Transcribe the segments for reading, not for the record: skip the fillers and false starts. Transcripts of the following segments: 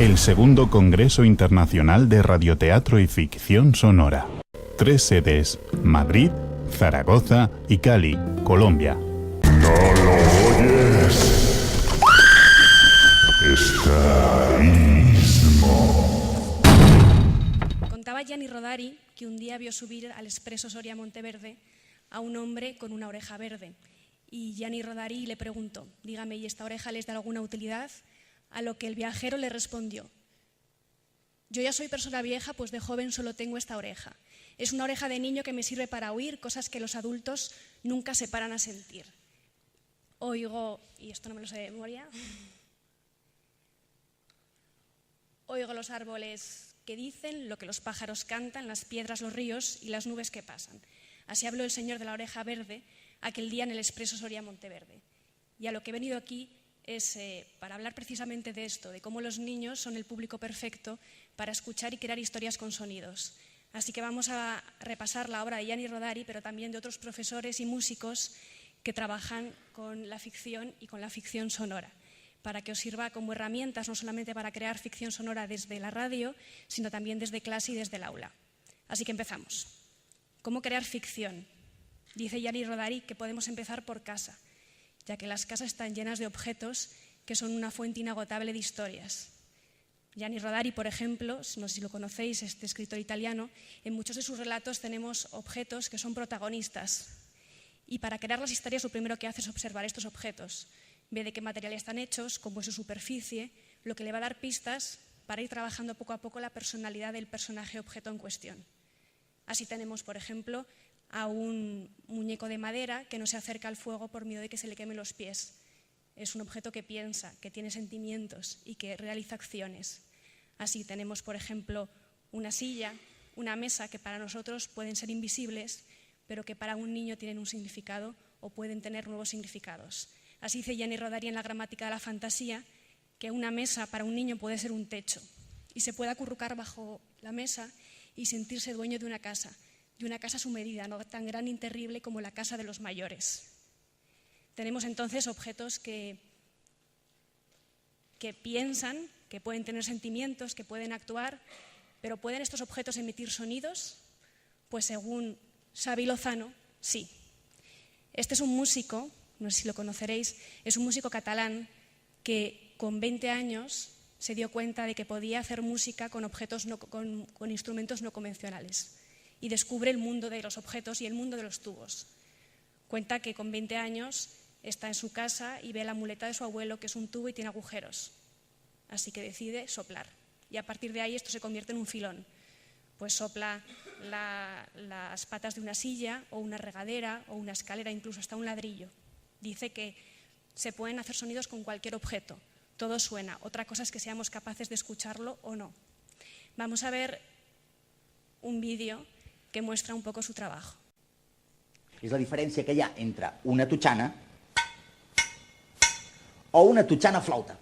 El segundo Congreso Internacional de Radioteatro y Ficción Sonora. 3 sedes: Madrid, Zaragoza y Cali, Colombia. ¿No lo oyes? Estaísmo. Contaba Gianni Rodari que un día vio subir al expreso Soria Monteverde a un hombre con una oreja verde. Y Gianni Rodari le preguntó: dígame, ¿y esta oreja les da alguna utilidad? A lo que el viajero le respondió: yo ya soy persona vieja, pues de joven solo tengo esta oreja. Es una oreja de niño que me sirve para oír cosas que los adultos nunca se paran a sentir. Oigo, y esto no me lo sé de memoria, oigo los árboles que dicen, lo que los pájaros cantan, las piedras, los ríos y las nubes que pasan. Así habló el señor de la oreja verde aquel día en el expreso Soria Monteverde. Y a lo que he venido aquí es para hablar precisamente de esto, de cómo los niños son el público perfecto para escuchar y crear historias con sonidos. Así que vamos a repasar la obra de Gianni Rodari, pero también de otros profesores y músicos que trabajan con la ficción y con la ficción sonora, para que os sirva como herramientas no solamente para crear ficción sonora desde la radio, sino también desde clase y desde el aula. Así que empezamos. ¿Cómo crear ficción? Dice Gianni Rodari que podemos empezar por casa, ya que las casas están llenas de objetos que son una fuente inagotable de historias. Gianni Rodari, por ejemplo, no sé si lo conocéis, este escritor italiano, en muchos de sus relatos tenemos objetos que son protagonistas. Y para crear las historias lo primero que hace es observar estos objetos, ve de qué material están hechos, cómo es su superficie, lo que le va a dar pistas para ir trabajando poco a poco la personalidad del personaje objeto en cuestión. Así tenemos, por ejemplo, a un muñeco de madera que no se acerca al fuego por miedo de que se le quemen los pies. Es un objeto que piensa, que tiene sentimientos y que realiza acciones. Así tenemos, por ejemplo, una silla, una mesa que para nosotros pueden ser invisibles, pero que para un niño tienen un significado o pueden tener nuevos significados. Así dice Gianni Rodari en la gramática de la fantasía que una mesa para un niño puede ser un techo y se puede acurrucar bajo la mesa y sentirse dueño de una casa a su medida, no tan grande y terrible como la casa de los mayores. Tenemos entonces objetos que piensan, que pueden tener sentimientos, que pueden actuar, pero ¿pueden estos objetos emitir sonidos? Pues según Xavi Lozano, sí. Este es un músico, no sé si lo conoceréis, es un músico catalán que con 20 años se dio cuenta de que podía hacer música con objetos con instrumentos no convencionales y descubre el mundo de los objetos y el mundo de los tubos. Cuenta que con 20 años está en su casa y ve la muleta de su abuelo, que es un tubo y tiene agujeros. Así que decide soplar. Y a partir de ahí esto se convierte en un filón. Pues sopla las patas de una silla o una regadera o una escalera, incluso hasta un ladrillo. Dice que se pueden hacer sonidos con cualquier objeto. Todo suena. Otra cosa es que seamos capaces de escucharlo o no. Vamos a ver un vídeo que muestra un poco su trabajo. És la diferència que hi ha entre una totxana o una totxana flauta.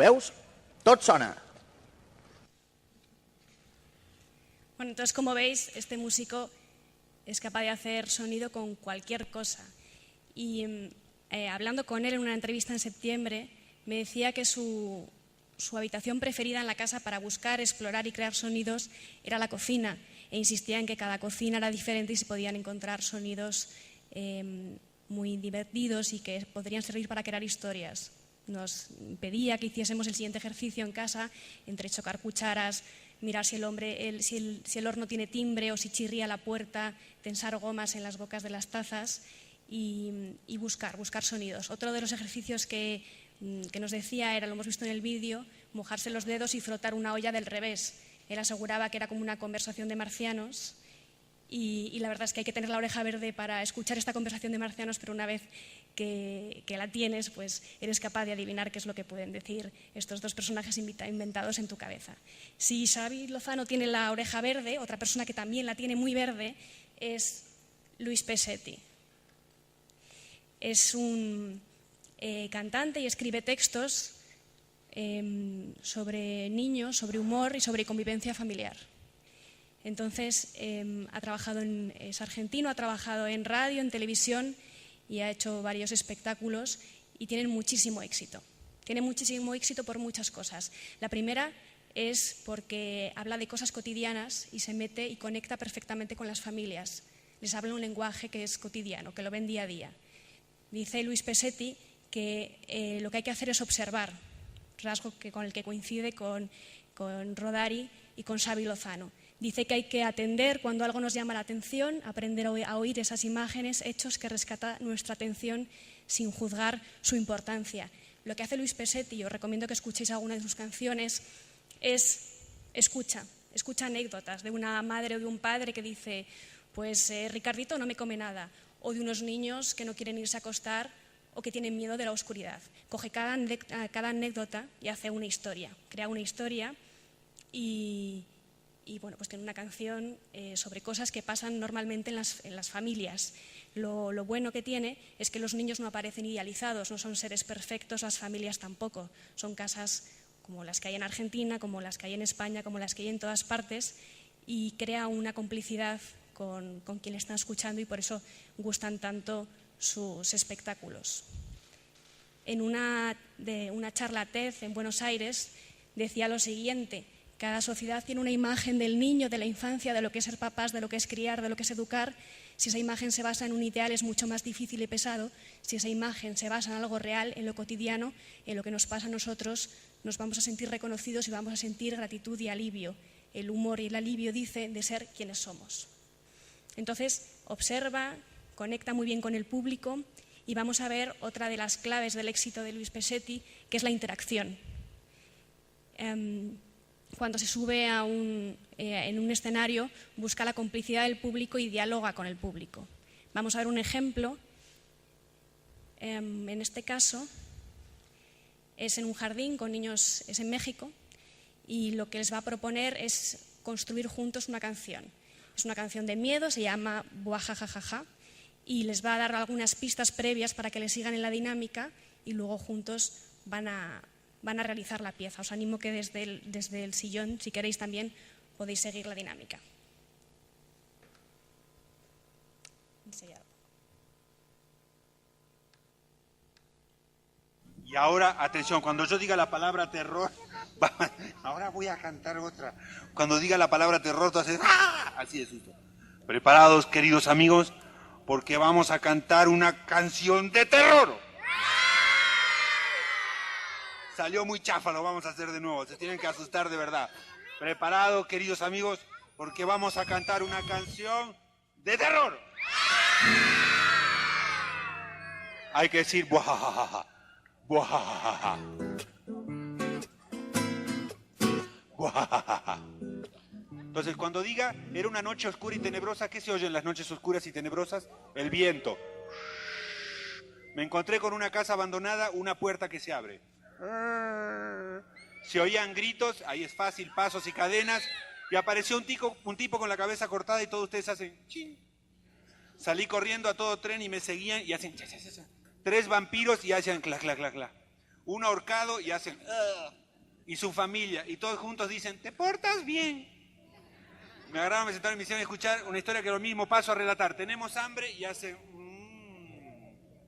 Veus? Tot sona. Bueno, entonces, como veis, este músico es capaz de hacer sonido con cualquier cosa. Y hablando con él en una entrevista en septiembre, me decía que su habitación preferida en la casa para buscar, explorar y crear sonidos era la cocina, e insistía en que cada cocina era diferente y se podían encontrar sonidos muy divertidos y que podrían servir para crear historias. Nos pedía que hiciésemos el siguiente ejercicio en casa, entre chocar cucharas, mirar si el horno tiene timbre o si chirría la puerta, tensar gomas en las bocas de las tazas y buscar sonidos. Otro de los ejercicios que nos decía era, lo hemos visto en el vídeo, mojarse los dedos y frotar una olla del revés. Él aseguraba que era como una conversación de marcianos y la verdad es que hay que tener la oreja verde para escuchar esta conversación de marcianos, pero una vez que la tienes, pues eres capaz de adivinar qué es lo que pueden decir estos dos personajes inventados en tu cabeza. Si Xabi Lozano tiene la oreja verde, otra persona que también la tiene muy verde es Luis Pesetti. Es un cantante y escribe textos sobre niños, sobre humor y sobre convivencia familiar. Entonces, es argentino, ha trabajado en radio, en televisión y ha hecho varios espectáculos y tienen muchísimo éxito. Tiene muchísimo éxito por muchas cosas. La primera es porque habla de cosas cotidianas y se mete y conecta perfectamente con las familias. Les habla un lenguaje que es cotidiano, que lo ven día a día. Dice Luis Pesetti que lo que hay que hacer es observar, rasgo con el que coincide con Rodari y con Xabi Lozano. Dice que hay que atender cuando algo nos llama la atención, aprender a oír esas imágenes, hechos que rescatan nuestra atención sin juzgar su importancia. Lo que hace Luis Pesetti, os recomiendo que escuchéis alguna de sus canciones, es escucha anécdotas de una madre o de un padre que dice, pues Ricardito no me come nada, o de unos niños que no quieren irse a acostar o que tienen miedo de la oscuridad. Coge cada anécdota y hace una historia, crea una historia y bueno, pues tiene una canción sobre cosas que pasan normalmente en las familias. Lo bueno que tiene es que los niños no aparecen idealizados, no son seres perfectos, las familias tampoco. Son casas como las que hay en Argentina, como las que hay en España, como las que hay en todas partes, y crea una complicidad con quien le están escuchando y por eso gustan tanto sus espectáculos. En una charla TED en Buenos Aires decía lo siguiente: cada sociedad tiene una imagen del niño, de la infancia, de lo que es ser papás, de lo que es criar, de lo que es educar. Si esa imagen se basa en un ideal es mucho más difícil y pesado. Si esa imagen se basa en algo real, en lo cotidiano, en lo que nos pasa a nosotros, nos vamos a sentir reconocidos y vamos a sentir gratitud y alivio. El humor y el alivio, dice, de ser quienes somos. Entonces, observa, conecta muy bien con el público y vamos a ver otra de las claves del éxito de Luis Pesetti, que es la interacción. Cuando se sube en un escenario, busca la complicidad del público y dialoga con el público. Vamos a ver un ejemplo. En este caso es en un jardín con niños, es en México, y lo que les va a proponer es construir juntos una canción. Es una canción de miedo, se llama Buajajajaja, y les va a dar algunas pistas previas para que le sigan en la dinámica y luego juntos van a realizar la pieza. Os animo que desde el sillón, si queréis también, podéis seguir la dinámica. Y ahora, atención, cuando yo diga la palabra terror, ahora voy a cantar otra. Cuando diga la palabra terror, tú haces ¡ah! Así de susto. Preparados, queridos amigos, porque vamos a cantar una canción de terror. Salió muy chafa, lo vamos a hacer de nuevo, se tienen que asustar de verdad. Preparados, queridos amigos, porque vamos a cantar una canción de terror. Hay que decir buajajaja, buajajaja, buajajaja. Entonces, cuando diga, era una noche oscura y tenebrosa, ¿qué se oye en las noches oscuras y tenebrosas? El viento. Me encontré con una casa abandonada, una puerta que se abre. Se oían gritos, ahí es fácil, pasos y cadenas, y apareció un tipo con la cabeza cortada y todos ustedes hacen chin. Salí corriendo a todo tren y me seguían y hacen cha, cha, cha, cha. 3 vampiros y hacían cla, cla, cla, cla. un ahorcado y hacen... y su familia, y todos juntos dicen, ¿te portas bien? Me agarraron, me sentaron y me hicieron escuchar una historia que lo mismo paso a relatar. Tenemos hambre y hacen...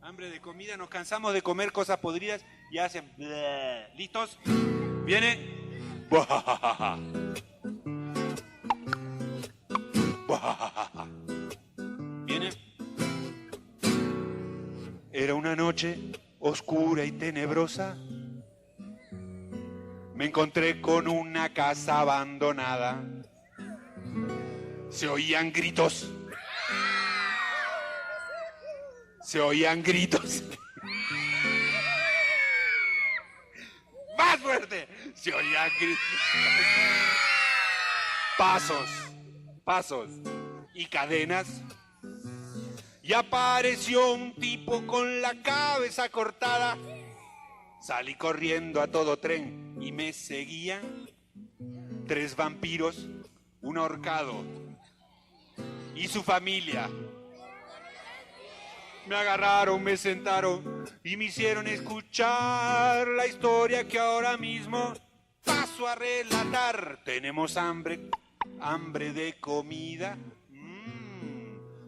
hambre de comida, nos cansamos de comer cosas podridas y hacen... ¿Listos? Viene... Viene... Era una noche oscura y tenebrosa. Me encontré con una casa abandonada. Se oían gritos. Se oían gritos. ¡Más fuerte! Se oían gritos. Pasos y cadenas. Y apareció un tipo con la cabeza cortada. Salí corriendo a todo tren y me seguían 3 vampiros, un ahorcado y su familia. Me agarraron, me sentaron y me hicieron escuchar la historia que ahora mismo paso a relatar. Tenemos hambre, hambre de comida.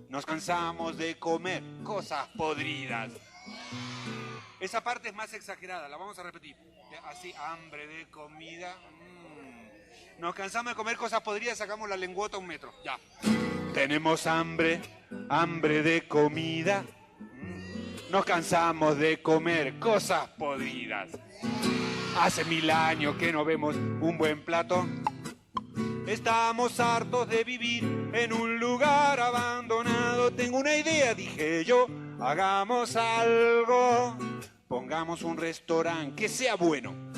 Nos cansamos de comer cosas podridas. Esa parte es más exagerada, la vamos a repetir. Así, hambre de comida. Nos cansamos de comer cosas podridas, sacamos la lengüota 1 metro. Ya. Tenemos hambre, hambre de comida. Nos cansamos de comer cosas podridas. Hace 1000 años que no vemos un buen plato. Estamos hartos de vivir en un lugar abandonado. Tengo una idea, dije yo, hagamos algo. Pongamos un restaurante que sea bueno.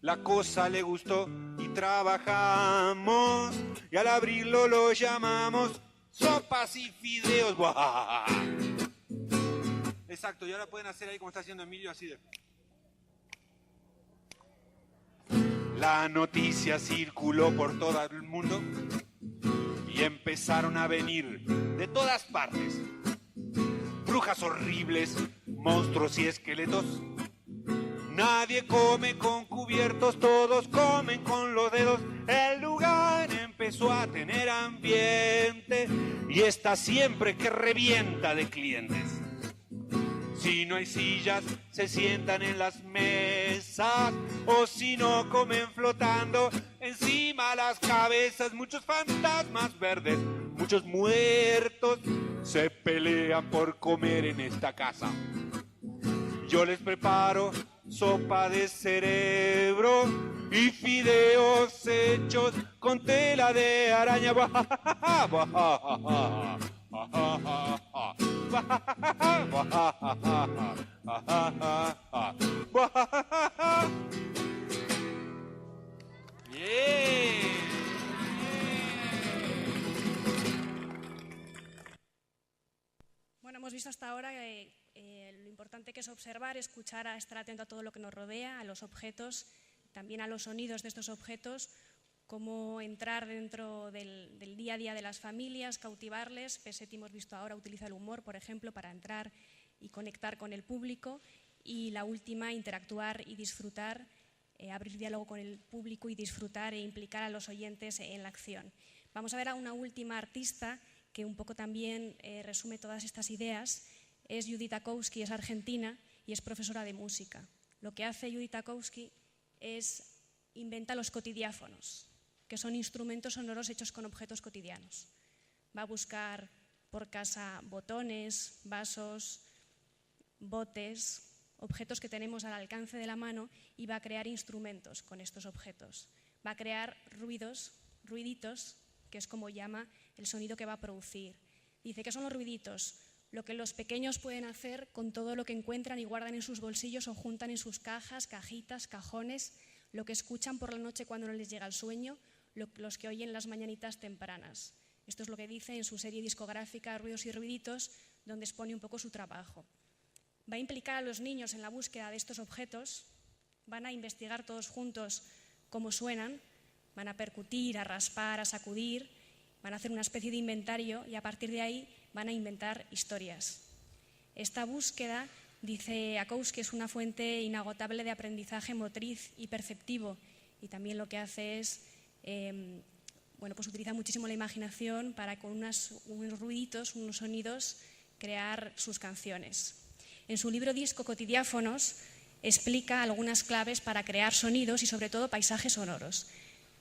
La cosa le gustó y trabajamos. Y al abrirlo lo llamamos sopas y fideos. ¡Buah! Exacto, y ahora pueden hacer ahí como está haciendo Emilio, así de... La noticia circuló por todo el mundo y empezaron a venir de todas partes brujas horribles, monstruos y esqueletos. Nadie come con cubiertos, todos comen con los dedos. El lugar empezó a tener ambiente y está siempre que revienta de clientes. Si no hay sillas, se sientan en las mesas, o si no, comen flotando encima las cabezas. Muchos fantasmas verdes, muchos muertos, se pelean por comer en esta casa. Yo les preparo sopa de cerebro y fideos hechos con tela de araña. Bien. Bueno, hemos visto hasta ahora lo importante que es observar, escuchar, estar atento a todo lo que nos rodea, a los objetos, también a los sonidos de estos objetos, cómo entrar dentro del día a día de las familias, cautivarles. Pesetti, hemos visto ahora, utiliza el humor, por ejemplo, para entrar y conectar con el público. Y la última, interactuar y disfrutar, abrir diálogo con el público y disfrutar e implicar a los oyentes en la acción. Vamos a ver a una última artista que un poco también resume todas estas ideas. Es Judith Akowski, es argentina y es profesora de música. Lo que hace Judith Akowski es inventa los cotidiáfonos, que son instrumentos sonoros hechos con objetos cotidianos. Va a buscar por casa botones, vasos, botes, objetos que tenemos al alcance de la mano, y va a crear instrumentos con estos objetos. Va a crear ruiditos, que es como llama el sonido que va a producir. Dice, ¿qué son los ruiditos? Lo que los pequeños pueden hacer con todo lo que encuentran y guardan en sus bolsillos o juntan en sus cajas, cajitas, cajones, lo que escuchan por la noche cuando no les llega el sueño, los que oyen las mañanitas tempranas. Esto es lo que dice en su serie discográfica Ruidos y Ruiditos, donde expone un poco su trabajo. Va a implicar a los niños en la búsqueda de estos objetos, van a investigar todos juntos cómo suenan, van a percutir, a raspar, a sacudir, van a hacer una especie de inventario y a partir de ahí van a inventar historias. Esta búsqueda Dice Akous que es una fuente inagotable de aprendizaje motriz y perceptivo, y también lo que hace es, pues utiliza muchísimo la imaginación para con unos ruiditos, unos sonidos, crear sus canciones. En su libro disco Cotidiáfonos explica algunas claves para crear sonidos y sobre todo paisajes sonoros.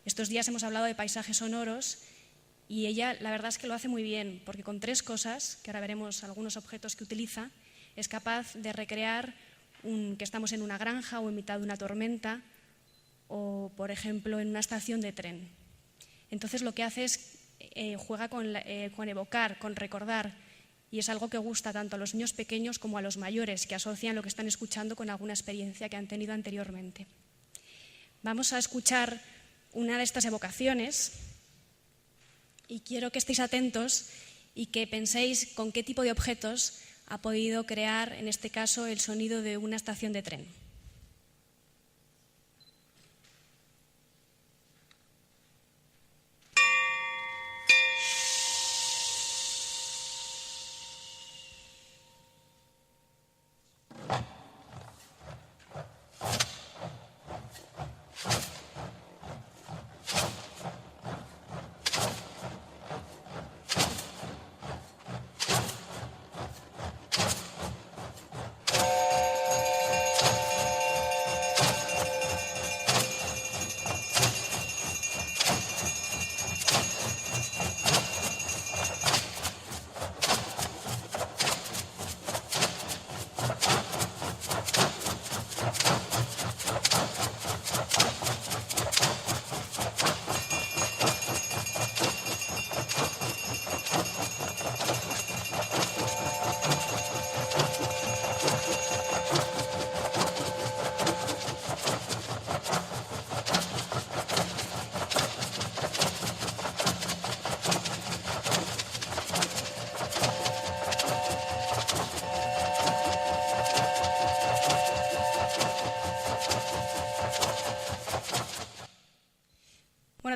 Estos días hemos hablado de paisajes sonoros y ella la verdad es que lo hace muy bien, porque con 3 cosas, que ahora veremos algunos objetos que utiliza, es capaz de recrear que estamos en una granja o en mitad de una tormenta o, por ejemplo, en una estación de tren. Entonces lo que hace es juega con evocar, con recordar, y es algo que gusta tanto a los niños pequeños como a los mayores, que asocian lo que están escuchando con alguna experiencia que han tenido anteriormente. Vamos a escuchar una de estas evocaciones y quiero que estéis atentos y que penséis con qué tipo de objetos ha podido crear, en este caso, el sonido de una estación de tren.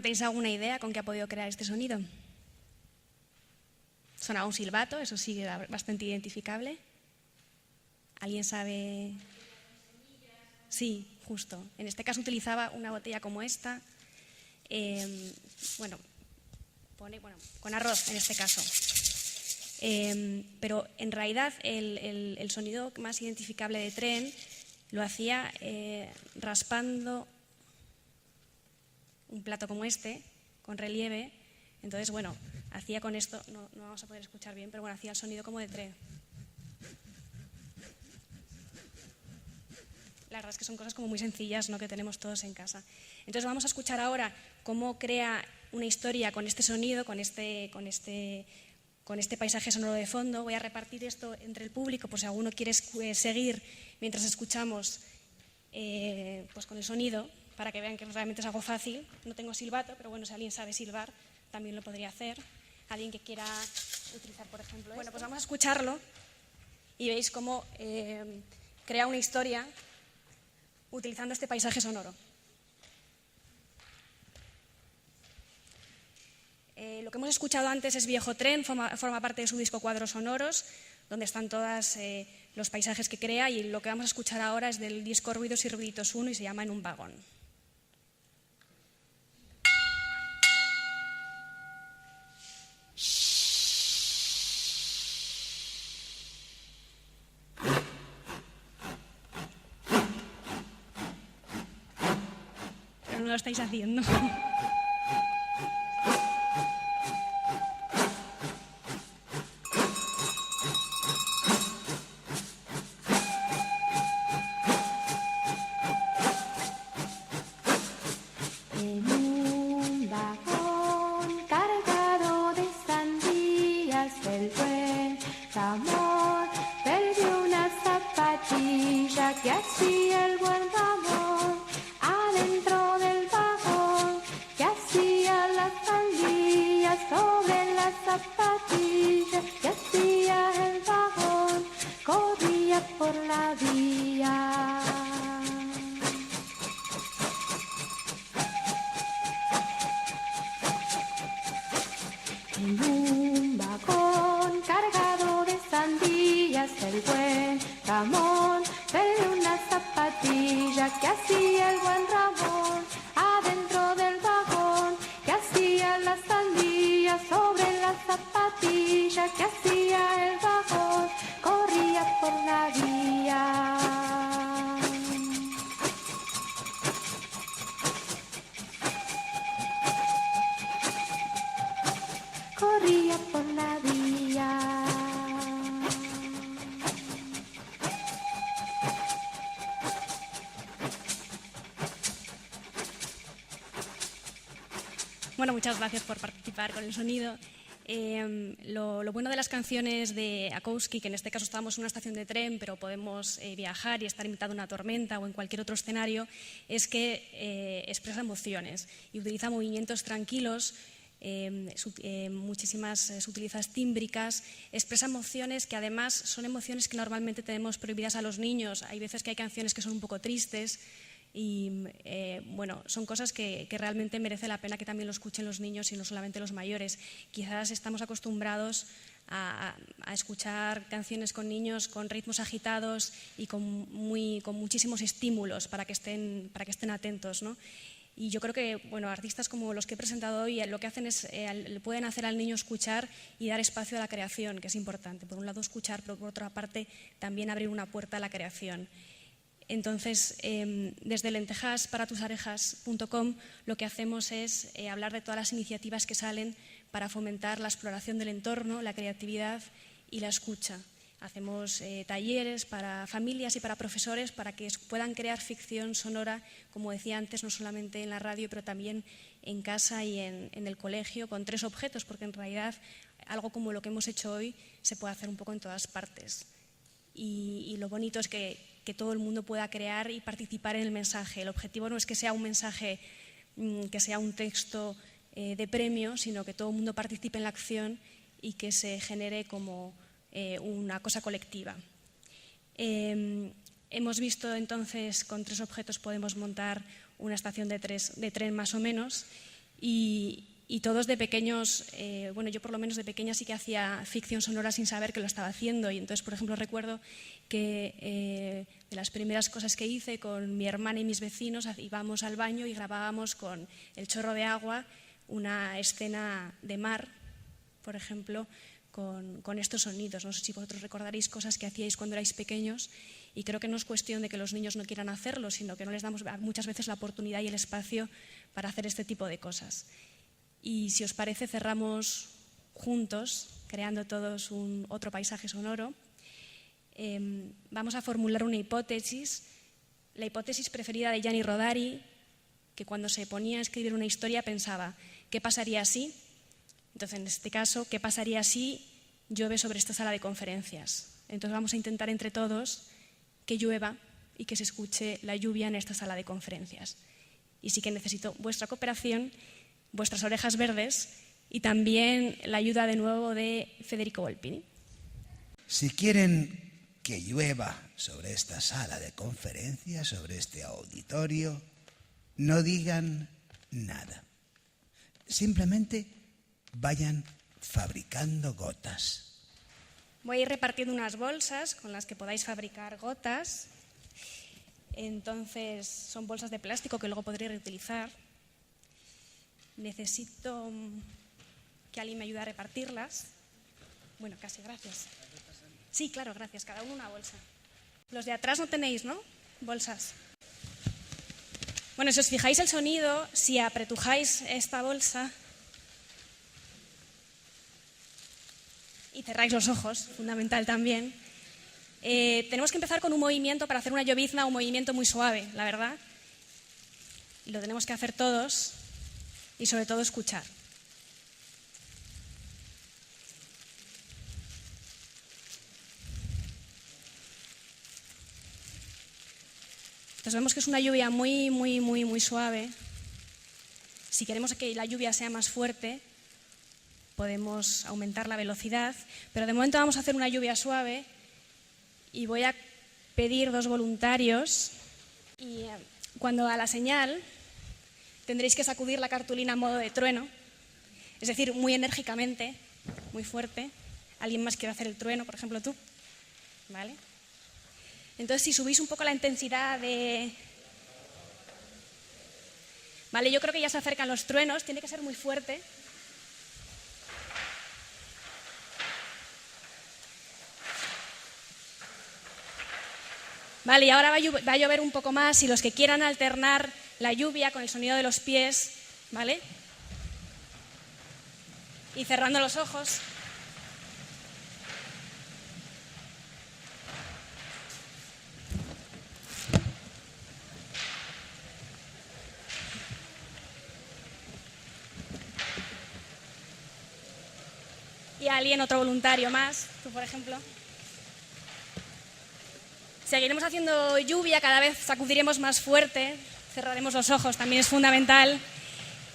¿Tenéis alguna idea con qué ha podido crear este sonido? Sonaba un silbato, eso sí era bastante identificable. ¿Alguien sabe? Sí, justo. En este caso utilizaba una botella como esta, con arroz en este caso. Pero en realidad el sonido más identificable de tren lo hacía raspando un plato como este, con relieve. Entonces, hacía con esto, no vamos a poder escuchar bien, pero hacía el sonido como de tren. La verdad es que son cosas como muy sencillas, ¿no?, que tenemos todos en casa. Entonces vamos a escuchar ahora cómo crea una historia con este sonido, con este paisaje sonoro de fondo. Voy a repartir esto entre el público por si alguno quiere seguir mientras escuchamos con el sonido, para que vean que realmente es algo fácil. No tengo silbato, pero si alguien sabe silbar, también lo podría hacer. Alguien que quiera utilizar, por ejemplo, esto. Pues vamos a escucharlo y veis cómo crea una historia utilizando este paisaje sonoro. Lo que hemos escuchado antes es Viejo Tren, forma parte de su disco Cuadros Sonoros, donde están todos los paisajes que crea, y lo que vamos a escuchar ahora es del disco Ruidos y Ruiditos 1 y se llama En un vagón. Pero no lo estáis haciendo. Que hacía el buen amor adentro del vagón, que hacía las sandías sobre las zapatillas, que hacía el vagón, corría por la vía. Bueno, muchas gracias por participar con el sonido. Lo bueno de las canciones de Akowski, que en este caso estábamos en una estación de tren, pero podemos viajar y estar en mitad de una tormenta o en cualquier otro escenario, es que expresa emociones y utiliza movimientos tranquilos, muchísimas sutilezas tímbricas, expresa emociones que además son emociones que normalmente tenemos prohibidas a los niños. Hay veces que hay canciones que son un poco tristes, y bueno, son cosas que realmente merece la pena que también lo escuchen los niños y no solamente los mayores. Quizás estamos acostumbrados a escuchar canciones con niños con ritmos agitados y con muchísimos estímulos para que estén atentos, ¿no? Y yo creo que bueno, artistas como los que he presentado hoy lo que hacen es, pueden hacer al niño escuchar y dar espacio a la creación, que es importante. Por un lado escuchar, pero por otra parte también abrir una puerta a la creación. Entonces, desde lentejasparatusarejas.com lo que hacemos es hablar de todas las iniciativas que salen para fomentar la exploración del entorno, la creatividad y la escucha. Hacemos talleres para familias y para profesores para que puedan crear ficción sonora, como decía antes, no solamente en la radio, pero también en casa y en el colegio, con 3 objetos, porque en realidad algo como lo que hemos hecho hoy se puede hacer un poco en todas partes. Y lo bonito es que todo el mundo pueda crear y participar en el mensaje. El objetivo no es que sea un mensaje, que sea un texto de premio, sino que todo el mundo participe en la acción y que se genere como una cosa colectiva. Hemos visto entonces, con 3 objetos podemos montar una estación de tren más o menos, y todos de pequeños, bueno, yo por lo menos de pequeña sí que hacía ficción sonora sin saber que lo estaba haciendo, y entonces, por ejemplo, recuerdo que de las primeras cosas que hice con mi hermana y mis vecinos, íbamos al baño y grabábamos con el chorro de agua una escena de mar, por ejemplo, con estos sonidos. No sé si vosotros recordaréis cosas que hacíais cuando erais pequeños, y creo que no es cuestión de que los niños no quieran hacerlo, sino que no les damos muchas veces la oportunidad y el espacio para hacer este tipo de cosas. Y si os parece, cerramos juntos, creando todos otro paisaje sonoro. Vamos a formular una hipótesis, la hipótesis preferida de Gianni Rodari, que cuando se ponía a escribir una historia pensaba, ¿qué pasaría si? Entonces, en este caso, ¿qué pasaría si llueve sobre esta sala de conferencias? Entonces vamos a intentar entre todos que llueva y que se escuche la lluvia en esta sala de conferencias. Y sí que necesito vuestra cooperación, vuestras orejas verdes y también la ayuda de nuevo de Federico Volpini. Si quieren que llueva sobre esta sala de conferencias, sobre este auditorio, no digan nada. Simplemente vayan fabricando gotas. Voy a ir repartiendo unas bolsas con las que podáis fabricar gotas. Entonces, son bolsas de plástico que luego podré reutilizar. Necesito que alguien me ayude a repartirlas. Bueno, casi, gracias. Sí, claro, gracias. Cada uno una bolsa. Los de atrás no tenéis, ¿no? Bolsas. Bueno, si os fijáis el sonido, si apretujáis esta bolsa y cerráis los ojos, fundamental también, tenemos que empezar con un movimiento para hacer una llovizna, un movimiento muy suave, la verdad. Y lo tenemos que hacer todos. Y sobre todo escuchar. Entonces vemos que es una lluvia muy, muy, muy, muy suave. Si queremos que la lluvia sea más fuerte, podemos aumentar la velocidad, pero de momento vamos a hacer una lluvia suave y voy a pedir 2 voluntarios, y cuando a la señal tendréis que sacudir la cartulina en modo de trueno, es decir, muy enérgicamente, muy fuerte. ¿Alguien más quiere hacer el trueno, por ejemplo tú? ¿Vale? Entonces, si subís un poco la intensidad de... Vale, yo creo que ya se acercan los truenos, tiene que ser muy fuerte. Vale, y ahora va a llover un poco más, y los que quieran alternar la lluvia con el sonido de los pies, ¿vale? Y cerrando los ojos. Y alguien, otro voluntario más, tú por ejemplo. Seguiremos haciendo lluvia, cada vez sacudiremos más fuerte, cerraremos los ojos, también es fundamental.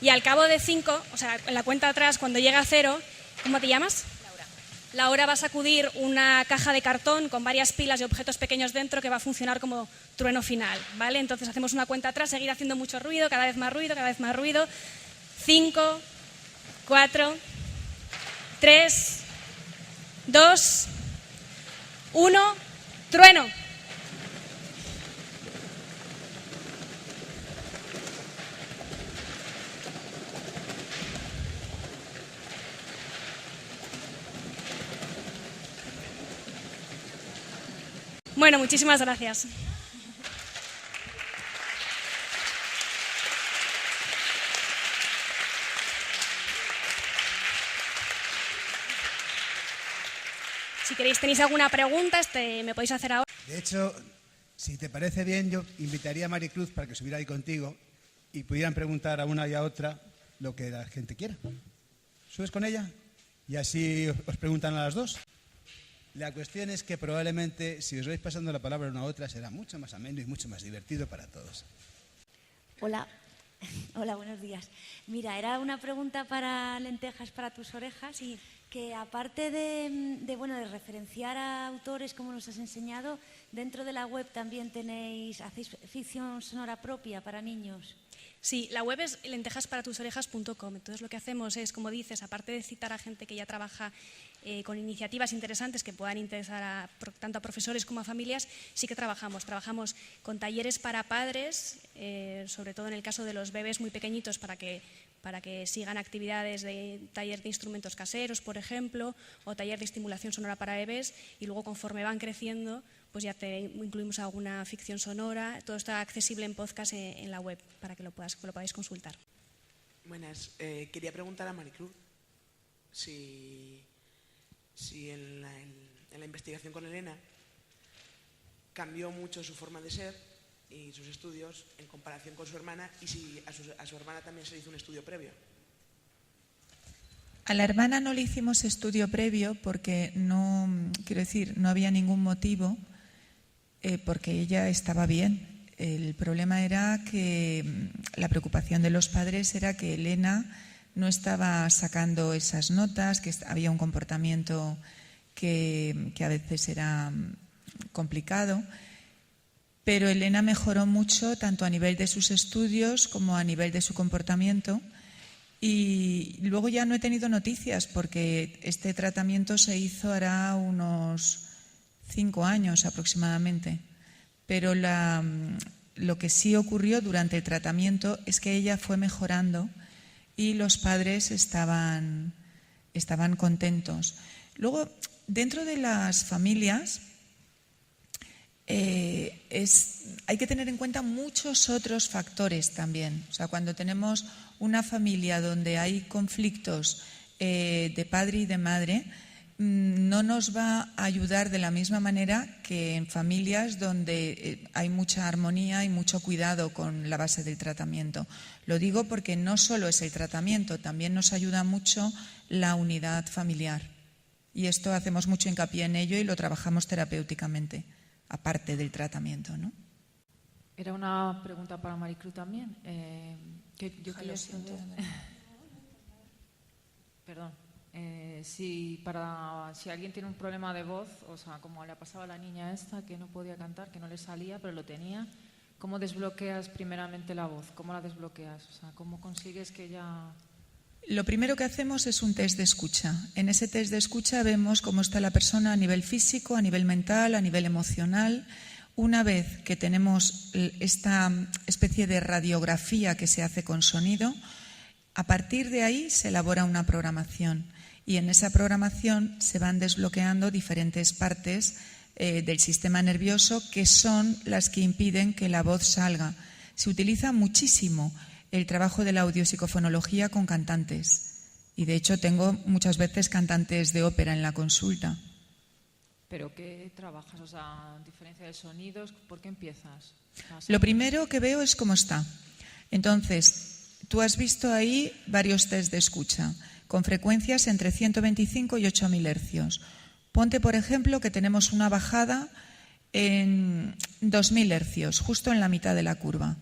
Y al cabo de 5, o sea, en la cuenta atrás, cuando llega a 0, ¿cómo te llamas? Laura. Laura va a sacudir una caja de cartón con varias pilas y objetos pequeños dentro que va a funcionar como trueno final, ¿vale? Entonces hacemos una cuenta atrás, seguir haciendo mucho ruido, cada vez más ruido, cada vez más ruido. 5, 4, 3, 2, 1, trueno. Bueno, muchísimas gracias. Si queréis, tenéis alguna pregunta, me podéis hacer ahora. De hecho, si te parece bien, yo invitaría a Maricruz para que subiera ahí contigo y pudieran preguntar a una y a otra lo que la gente quiera. ¿Subes con ella? Y así os preguntan a las dos. La cuestión es que probablemente, si os vais pasando la palabra una a otra, será mucho más ameno y mucho más divertido para todos. Hola. Hola, buenos días. Mira, era una pregunta para Lentejas para tus orejas, y que aparte de referenciar a autores como nos has enseñado, dentro de la web también hacéis ficción sonora propia para niños. Sí, la web es lentejasparatusorejas.com. Entonces lo que hacemos es, como dices, aparte de citar a gente que ya trabaja con iniciativas interesantes que puedan interesar tanto a profesores como a familias, sí que trabajamos con talleres para padres, sobre todo en el caso de los bebés muy pequeñitos, para que sigan actividades de taller de instrumentos caseros, por ejemplo, o taller de estimulación sonora para bebés, y luego conforme van creciendo, pues ya incluimos alguna ficción sonora. Todo está accesible en podcast en la web para que lo podáis consultar. Buenas, quería preguntar a Maricruz si en la investigación con Elena cambió mucho su forma de ser y sus estudios en comparación con su hermana, y si a su hermana también se le hizo un estudio previo. A la hermana no le hicimos estudio previo porque no había ningún motivo, porque ella estaba bien. El problema era que la preocupación de los padres era que Elena no estaba sacando esas notas, que había un comportamiento que a veces era complicado. Pero Elena mejoró mucho tanto a nivel de sus estudios como a nivel de su comportamiento, y luego ya no he tenido noticias porque este tratamiento se hizo hará unos 5 años aproximadamente. Pero lo que sí ocurrió durante el tratamiento es que ella fue mejorando y los padres estaban contentos. Luego, dentro de las familias, hay que tener en cuenta muchos otros factores también. O sea, cuando tenemos una familia donde hay conflictos de padre y de madre, no nos va a ayudar de la misma manera que en familias donde hay mucha armonía y mucho cuidado con la base del tratamiento. Lo digo porque no solo es el tratamiento, también nos ayuda mucho la unidad familiar. Y esto hacemos mucho hincapié en ello y lo trabajamos terapéuticamente, aparte del tratamiento, ¿no? Era una pregunta para Maricruz también. Que yo quería saber... Perdón. Si alguien tiene un problema de voz, o sea, como le ha pasado a la niña esta, que no podía cantar, que no le salía, pero lo tenía, ¿cómo desbloqueas primeramente la voz? ¿Cómo la desbloqueas? O sea, ¿cómo consigues que ella...? Lo primero que hacemos es un test de escucha. En ese test de escucha vemos cómo está la persona a nivel físico, a nivel mental, a nivel emocional. Una vez que tenemos esta especie de radiografía que se hace con sonido, a partir de ahí se elabora una programación, y en esa programación se van desbloqueando diferentes partes del sistema nervioso que son las que impiden que la voz salga. Se utiliza muchísimo el trabajo de la audiopsicofonología con cantantes, y de hecho tengo muchas veces cantantes de ópera en la consulta. ¿Pero qué trabajas? O sea, diferencia de sonidos, ¿por qué empiezas? Lo primero que veo es cómo está. Entonces, tú has visto ahí varios test de escucha, con frecuencias entre 125 y 8.000 hercios. Ponte, por ejemplo, que tenemos una bajada en 2.000 hercios, justo en la mitad de la curva.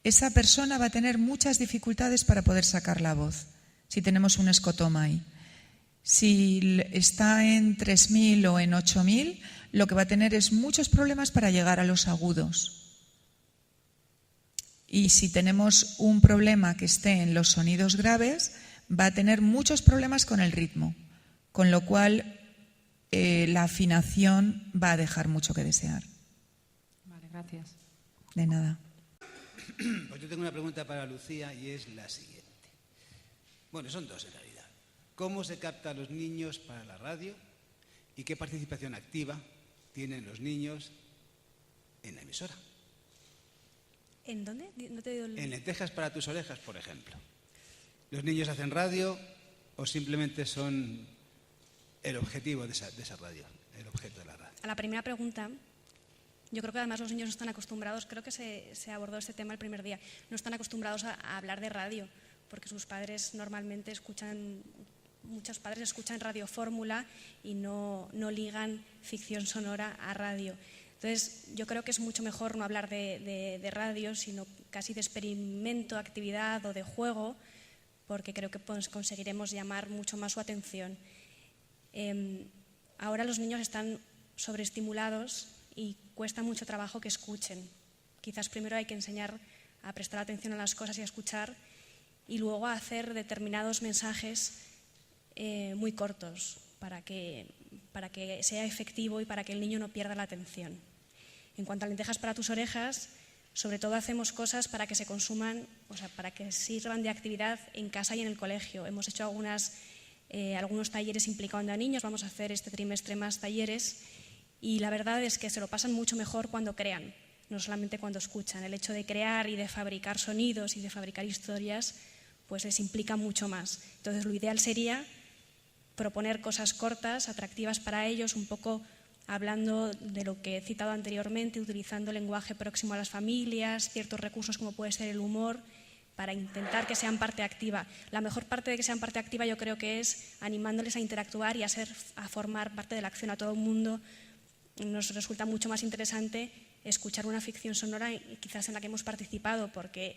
Esa persona va a tener muchas dificultades para poder sacar la voz, si tenemos un escotoma ahí. Si está en 3.000 o en 8.000, lo que va a tener es muchos problemas para llegar a los agudos. Y si tenemos un problema que esté en los sonidos graves, va a tener muchos problemas con el ritmo, con lo cual la afinación va a dejar mucho que desear. Vale, gracias. De nada. Pues yo tengo una pregunta para Lucía y es la siguiente. Bueno, son dos en realidad. ¿Cómo se capta a los niños para la radio y qué participación activa tienen los niños en la emisora? ¿En dónde? No te he oído En Lentejas para tus orejas, por ejemplo. ¿Los niños hacen radio o simplemente son el objetivo de esa radio, el objeto de la radio? A la primera pregunta, yo creo que además los niños no están acostumbrados, creo que se abordó este tema el primer día, no están acostumbrados a hablar de radio, porque sus padres normalmente muchos padres escuchan Radio Fórmula y no ligan ficción sonora a radio. Entonces, yo creo que es mucho mejor no hablar de radio, sino casi de experimento, actividad o de juego, porque creo que conseguiremos llamar mucho más su atención. Ahora los niños están sobreestimulados y cuesta mucho trabajo que escuchen. Quizás primero hay que enseñar a prestar atención a las cosas y a escuchar, y luego a hacer determinados mensajes muy cortos para que sea efectivo y para que el niño no pierda la atención. En cuanto a Lentejas para tus orejas, sobre todo hacemos cosas para que se consuman, o sea, para que sirvan de actividad en casa y en el colegio. Hemos hecho algunos talleres implicando a niños, vamos a hacer este trimestre más talleres, y la verdad es que se lo pasan mucho mejor cuando crean, no solamente cuando escuchan. El hecho de crear y de fabricar sonidos y de fabricar historias, pues les implica mucho más. Entonces, lo ideal sería proponer cosas cortas, atractivas para ellos, un poco hablando de lo que he citado anteriormente, utilizando lenguaje próximo a las familias, ciertos recursos como puede ser el humor, para intentar que sean parte activa. La mejor parte de que sean parte activa yo creo que es animándoles a interactuar y a formar parte de la acción a todo el mundo. Nos resulta mucho más interesante escuchar una ficción sonora quizás en la que hemos participado, porque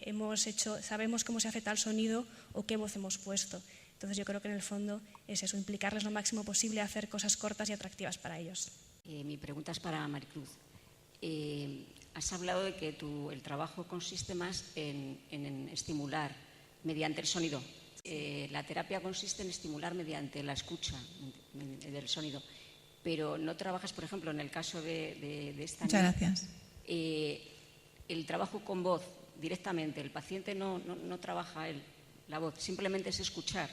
sabemos cómo se hace tal sonido o qué voz hemos puesto. Entonces yo creo que en el fondo es eso, implicarles lo máximo posible a hacer cosas cortas y atractivas para ellos. Mi pregunta es para Maricruz. Has hablado de que el trabajo consiste más en estimular mediante el sonido. La terapia consiste en estimular mediante la escucha del sonido. Pero no trabajas, por ejemplo, en el caso de esta niña. Muchas gracias. El trabajo con voz directamente, el paciente no trabaja la voz, simplemente es escuchar.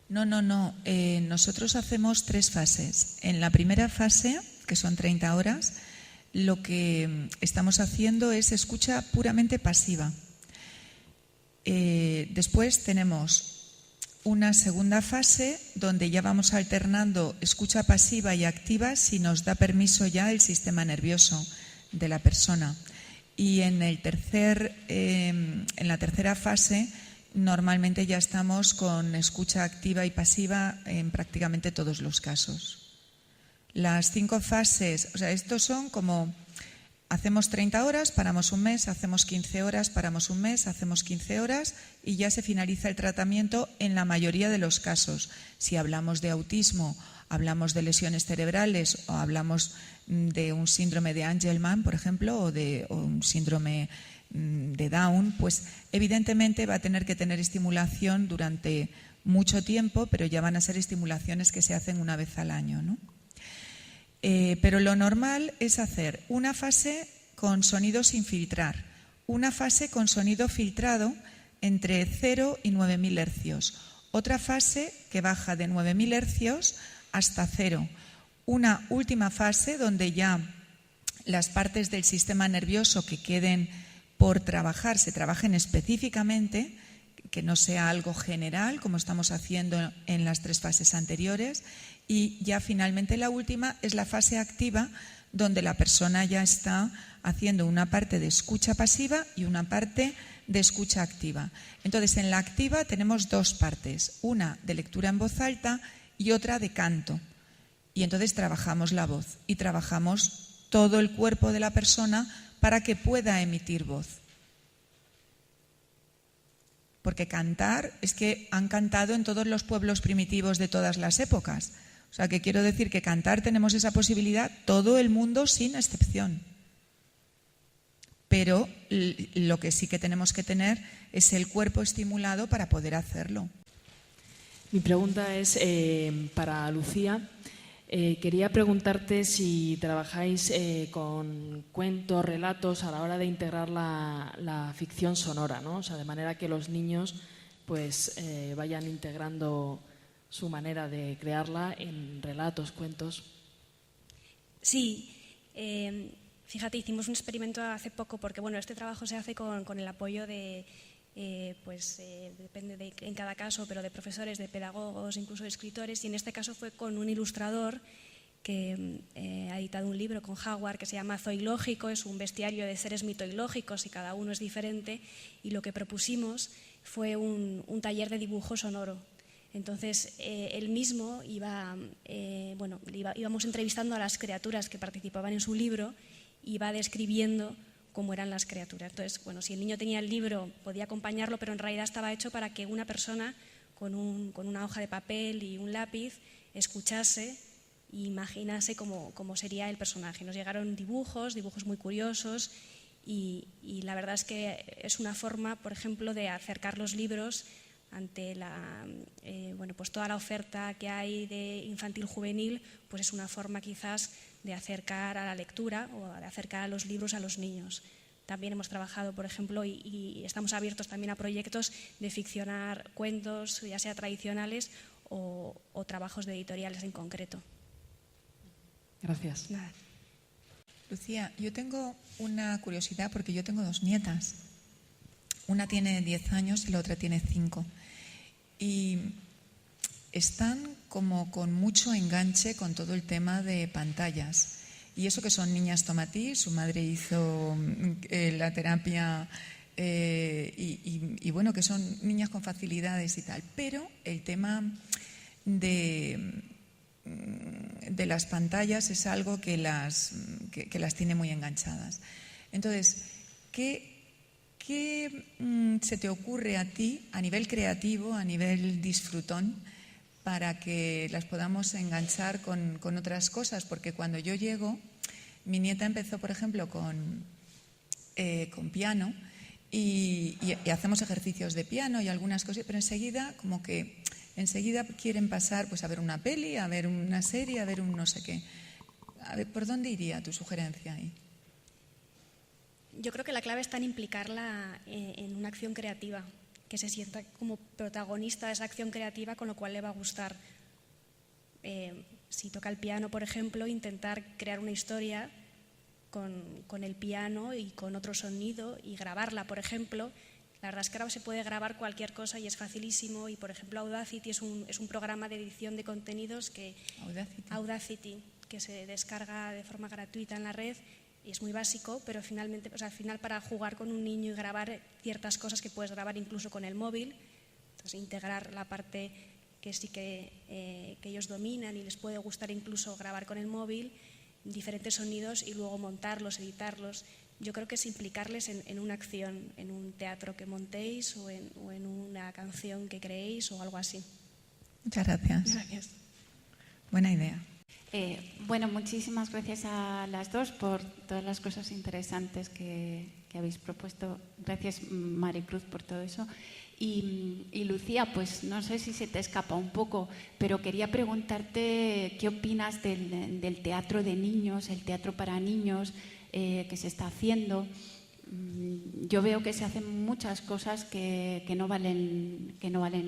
No. Nosotros hacemos 3 fases. En la primera fase, que son 30 horas, lo que estamos haciendo es escucha puramente pasiva. Después tenemos una segunda fase donde ya vamos alternando escucha pasiva y activa si nos da permiso ya el sistema nervioso de la persona. Y en la tercera fase normalmente ya estamos con escucha activa y pasiva en prácticamente todos los casos. Las 5 fases, o sea, estos son como hacemos 30 horas, paramos un mes, hacemos 15 horas, paramos un mes, hacemos 15 horas y ya se finaliza el tratamiento en la mayoría de los casos. Si hablamos de autismo, hablamos de lesiones cerebrales o hablamos de un síndrome de Angelman, por ejemplo, o un síndrome de Down, pues evidentemente va a tener que tener estimulación durante mucho tiempo, pero ya van a ser estimulaciones que se hacen una vez al año, ¿no? Pero lo normal es hacer una fase con sonido sin filtrar, una fase con sonido filtrado entre 0 y 9.000 hercios, otra fase que baja de 9.000 hercios hasta 0, una última fase donde ya las partes del sistema nervioso que queden por trabajar se trabajen específicamente, que no sea algo general como estamos haciendo en las 3 fases anteriores. Y ya finalmente la última es la fase activa, donde la persona ya está haciendo una parte de escucha pasiva y una parte de escucha activa. Entonces, en la activa tenemos dos partes, una de lectura en voz alta y otra de canto. Y entonces trabajamos la voz y trabajamos todo el cuerpo de la persona para que pueda emitir voz. Porque cantar, es que han cantado en todos los pueblos primitivos de todas las épocas. O sea, que quiero decir que cantar tenemos esa posibilidad todo el mundo sin excepción. Pero lo que sí que tenemos que tener es el cuerpo estimulado para poder hacerlo. Mi pregunta es para Lucía. Quería preguntarte si trabajáis con cuentos, relatos a la hora de integrar la ficción sonora, ¿no? O sea, de manera que los niños pues vayan integrando su manera de crearla en relatos, cuentos. Sí, fíjate, hicimos un experimento hace poco porque bueno, este trabajo se hace con el apoyo de, depende en cada caso, pero de profesores, de pedagogos, incluso de escritores, y en este caso fue con un ilustrador que ha editado un libro con Howard que se llama Zoológico, es un bestiario de seres mitológicos y cada uno es diferente, y lo que propusimos fue un taller de dibujo sonoro. Entonces, él mismo íbamos entrevistando a las criaturas que participaban en su libro y iba describiendo cómo eran las criaturas. Entonces, bueno, si el niño tenía el libro, podía acompañarlo, pero en realidad estaba hecho para que una persona con una hoja de papel y un lápiz escuchase e imaginase cómo sería el personaje. Nos llegaron dibujos muy curiosos y la verdad es que es una forma, por ejemplo, de acercar los libros ante pues toda la oferta que hay de infantil juvenil, pues es una forma quizás de acercar a la lectura o de acercar a los libros a los niños. También hemos trabajado, por ejemplo, y estamos abiertos también a proyectos de ficcionar cuentos, ya sea tradicionales o trabajos de editoriales en concreto. Gracias. Nada. Lucía, yo tengo una curiosidad porque yo tengo dos nietas. Una tiene 10 años y la otra tiene 5. Y están como con mucho enganche con todo el tema de pantallas. Y eso que son niñas tomatí, su madre hizo la terapia y bueno, que son niñas con facilidades y tal. Pero el tema de las pantallas es algo que las tiene muy enganchadas. Entonces, ¿qué se te ocurre a ti a nivel creativo, a nivel disfrutón, para que las podamos enganchar con otras cosas? Porque cuando yo llego, mi nieta empezó, por ejemplo, con piano y hacemos ejercicios de piano y algunas cosas, pero enseguida quieren pasar pues a ver una peli, a ver una serie, a ver un no sé qué. A ver, ¿por dónde iría tu sugerencia ahí? Yo creo que la clave está en implicarla en una acción creativa, que se sienta como protagonista de esa acción creativa, con lo cual le va a gustar. Si toca el piano, por ejemplo, intentar crear una historia con el piano y con otro sonido y grabarla, por ejemplo. La verdad es que ahora se puede grabar cualquier cosa y es facilísimo. Y, por ejemplo, Audacity es un programa de edición de contenidos Audacity, que se descarga de forma gratuita en la red. Y es muy básico, pero finalmente, al final para jugar con un niño y grabar ciertas cosas que puedes grabar incluso con el móvil, entonces integrar la parte que sí que ellos dominan y les puede gustar incluso grabar con el móvil, diferentes sonidos y luego montarlos, editarlos. Yo creo que es implicarles en una acción, en un teatro que montéis o en una canción que creéis o algo así. Muchas gracias. Gracias. Buena idea. Bueno, muchísimas gracias a las dos por todas las cosas interesantes que habéis propuesto. Gracias, Maricruz, por todo eso. Y Lucía, pues no sé si se te escapa un poco, pero quería preguntarte qué opinas del teatro de niños, el teatro para niños que se está haciendo. Yo veo que se hacen muchas cosas que no valen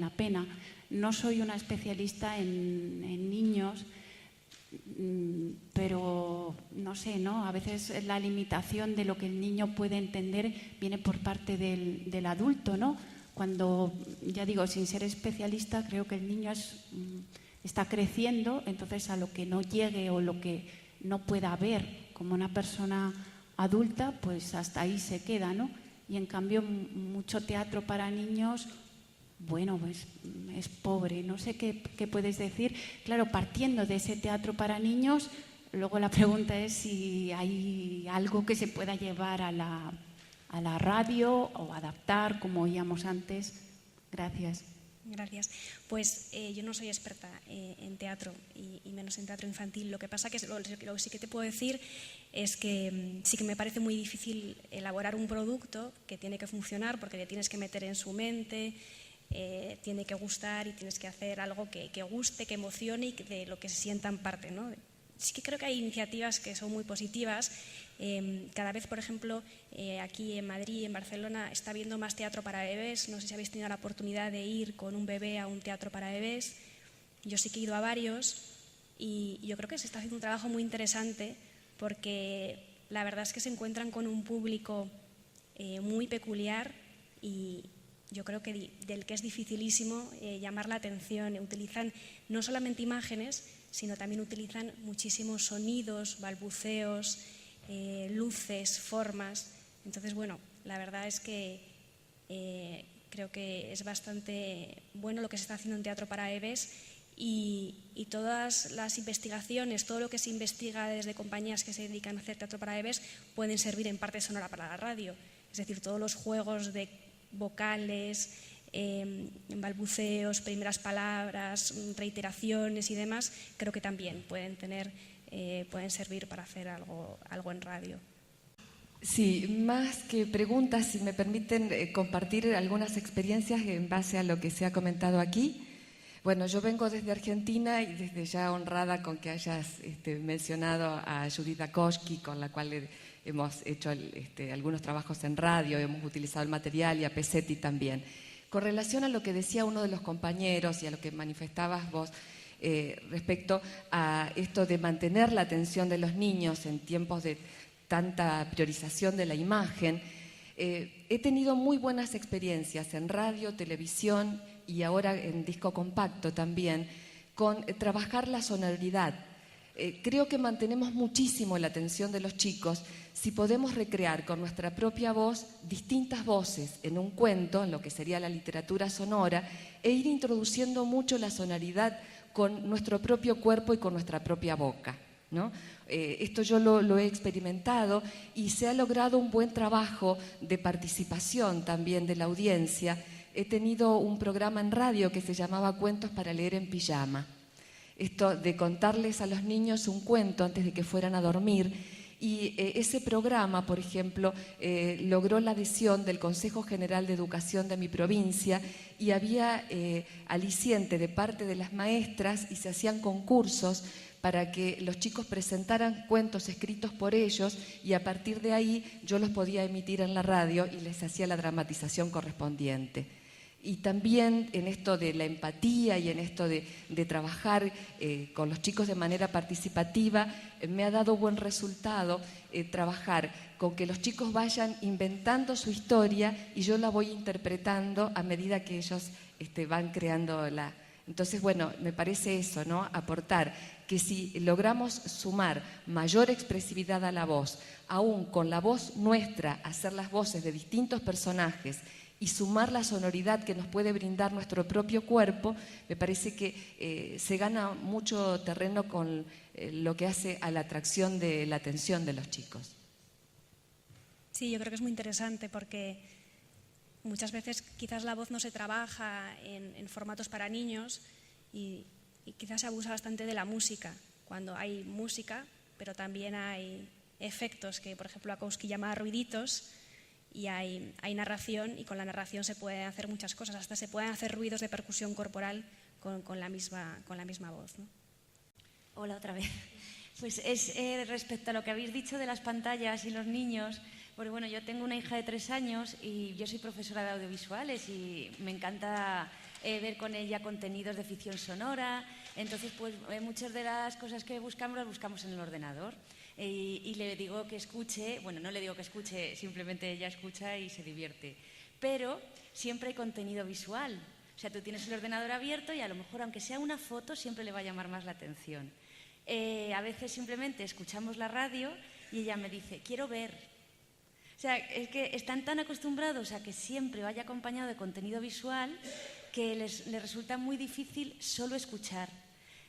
la pena. No soy una especialista en niños, pero no sé, ¿no? A veces la limitación de lo que el niño puede entender viene por parte del adulto, ¿no? Cuando, ya digo, sin ser especialista, creo que el niño está creciendo, entonces a lo que no llegue o lo que no pueda ver como una persona adulta, pues hasta ahí se queda, ¿no? Y en cambio mucho teatro para niños, bueno, pues es pobre. No sé qué puedes decir. Claro, partiendo de ese teatro para niños, luego la pregunta es si hay algo que se pueda llevar a la radio o adaptar, como oíamos antes. Gracias. Gracias. Pues yo no soy experta en teatro y menos en teatro infantil. Lo que pasa que lo que sí que te puedo decir es que sí que me parece muy difícil elaborar un producto que tiene que funcionar porque le tienes que meter en su mente, tiene que gustar y tienes que hacer algo que guste, que emocione y de lo que se sientan parte, ¿no? Sí que creo que hay iniciativas que son muy positivas. Cada vez, por ejemplo, aquí en Madrid, en Barcelona, está habiendo más teatro para bebés. No sé si habéis tenido la oportunidad de ir con un bebé a un teatro para bebés. Yo sí que he ido a varios y yo creo que se está haciendo un trabajo muy interesante porque la verdad es que se encuentran con un público muy peculiar y yo creo que del que es dificilísimo llamar la atención. Utilizan no solamente imágenes, sino también utilizan muchísimos sonidos, balbuceos, luces, formas. Entonces, bueno, la verdad es que creo que es bastante bueno lo que se está haciendo en teatro para bebés y todas las investigaciones, todo lo que se investiga desde compañías que se dedican a hacer teatro para bebés pueden servir en parte sonora para la radio. Es decir, todos los juegos de vocales, balbuceos, primeras palabras, reiteraciones y demás, creo que también pueden servir para hacer algo en radio. Sí, más que preguntas, si me permiten compartir algunas experiencias en base a lo que se ha comentado aquí. Bueno, yo vengo desde Argentina y desde ya honrada con que hayas mencionado a Judith Dakoski, con la cual hemos hecho algunos trabajos en radio, hemos utilizado el material, y a Pesetti también. Con relación a lo que decía uno de los compañeros y a lo que manifestabas vos respecto a esto de mantener la atención de los niños en tiempos de tanta priorización de la imagen, he tenido muy buenas experiencias en radio, televisión y ahora en disco compacto también, con trabajar la sonoridad. Creo que mantenemos muchísimo la atención de los chicos si podemos recrear con nuestra propia voz distintas voces en un cuento, en lo que sería la literatura sonora, e ir introduciendo mucho la sonoridad con nuestro propio cuerpo y con nuestra propia boca, ¿no? Esto yo lo he experimentado y se ha logrado un buen trabajo de participación también de la audiencia. He tenido un programa en radio que se llamaba Cuentos para leer en pijama. Esto de contarles a los niños un cuento antes de que fueran a dormir. Y ese programa, por ejemplo, logró la adhesión del Consejo General de Educación de mi provincia y había aliciente de parte de las maestras y se hacían concursos para que los chicos presentaran cuentos escritos por ellos y a partir de ahí yo los podía emitir en la radio y les hacía la dramatización correspondiente. Y también en esto de la empatía y en esto de trabajar con los chicos de manera participativa, me ha dado buen resultado trabajar con que los chicos vayan inventando su historia y yo la voy interpretando a medida que ellos van creando la... Entonces, bueno, me parece eso, ¿no? Aportar que si logramos sumar mayor expresividad a la voz, aún con la voz nuestra, hacer las voces de distintos personajes y sumar la sonoridad que nos puede brindar nuestro propio cuerpo, me parece que se gana mucho terreno con lo que hace a la atracción de la atención de los chicos. Sí, yo creo que es muy interesante porque muchas veces quizás la voz no se trabaja en formatos para niños y quizás se abusa bastante de la música, cuando hay música, pero también hay efectos que, por ejemplo, Akowski llama ruiditos, y hay narración, y con la narración se pueden hacer muchas cosas, hasta se pueden hacer ruidos de percusión corporal con la misma voz, ¿no? Hola otra vez. Pues es respecto a lo que habéis dicho de las pantallas y los niños, porque bueno, yo tengo una hija de 3 años y yo soy profesora de audiovisuales y me encanta ver con ella contenidos de ficción sonora. Entonces, pues muchas de las cosas que buscamos las buscamos en el ordenador. Y le digo que escuche, bueno, no le digo que escuche, simplemente ella escucha y se divierte. Pero siempre hay contenido visual. O sea, tú tienes el ordenador abierto y a lo mejor, aunque sea una foto, siempre le va a llamar más la atención. A veces simplemente escuchamos la radio Y ella me dice, quiero ver. O sea, es que están tan acostumbrados a que siempre vaya acompañado de contenido visual que les resulta muy difícil solo escuchar.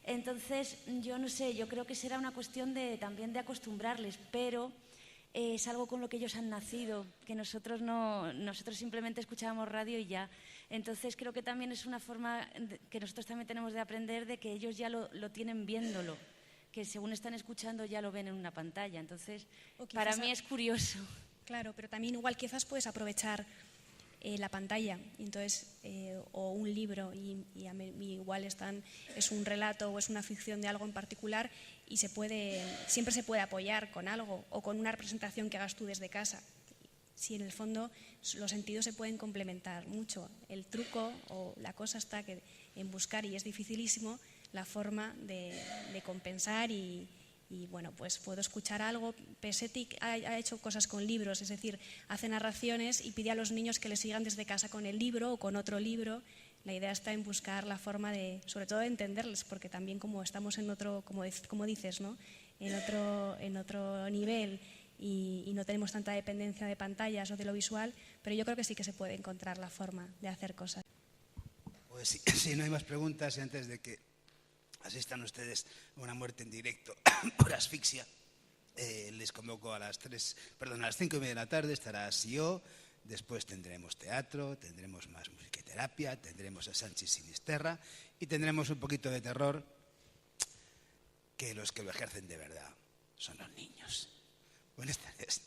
Entonces, yo no sé, yo creo que será una cuestión también de acostumbrarles, pero es algo con lo que ellos han nacido, que nosotros simplemente escuchábamos radio y ya. Entonces, creo que también es una forma que nosotros también tenemos de aprender, de que ellos ya lo tienen viéndolo, que según están escuchando ya lo ven en una pantalla. Entonces, para mí es curioso. Claro, pero también igual quizás puedes aprovechar la pantalla, entonces, o un libro, y igual es un relato o es una ficción de algo en particular, y siempre se puede apoyar con algo o con una representación que hagas tú desde casa. Si en el fondo los sentidos se pueden complementar mucho. El truco o la cosa está en buscar, y es dificilísimo, la forma de compensar y bueno, pues puedo escuchar algo. Pesetti ha hecho cosas con libros, es decir, hace narraciones y pide a los niños que le sigan desde casa con el libro o con otro libro. La idea está en buscar la forma sobre todo de entenderles, porque también como estamos en otro, como dices, ¿no? en otro nivel y no tenemos tanta dependencia de pantallas o de lo visual, pero yo creo que sí que se puede encontrar la forma de hacer cosas. Pues si no hay más preguntas, y antes de que asistan ustedes a una muerte en directo por asfixia, les convoco a las 5:30 de la tarde, estará SIO, después tendremos teatro, tendremos más musiqueterapia, tendremos a Sánchez Sinisterra y tendremos un poquito de terror, que los que lo ejercen de verdad son los niños. Buenas tardes.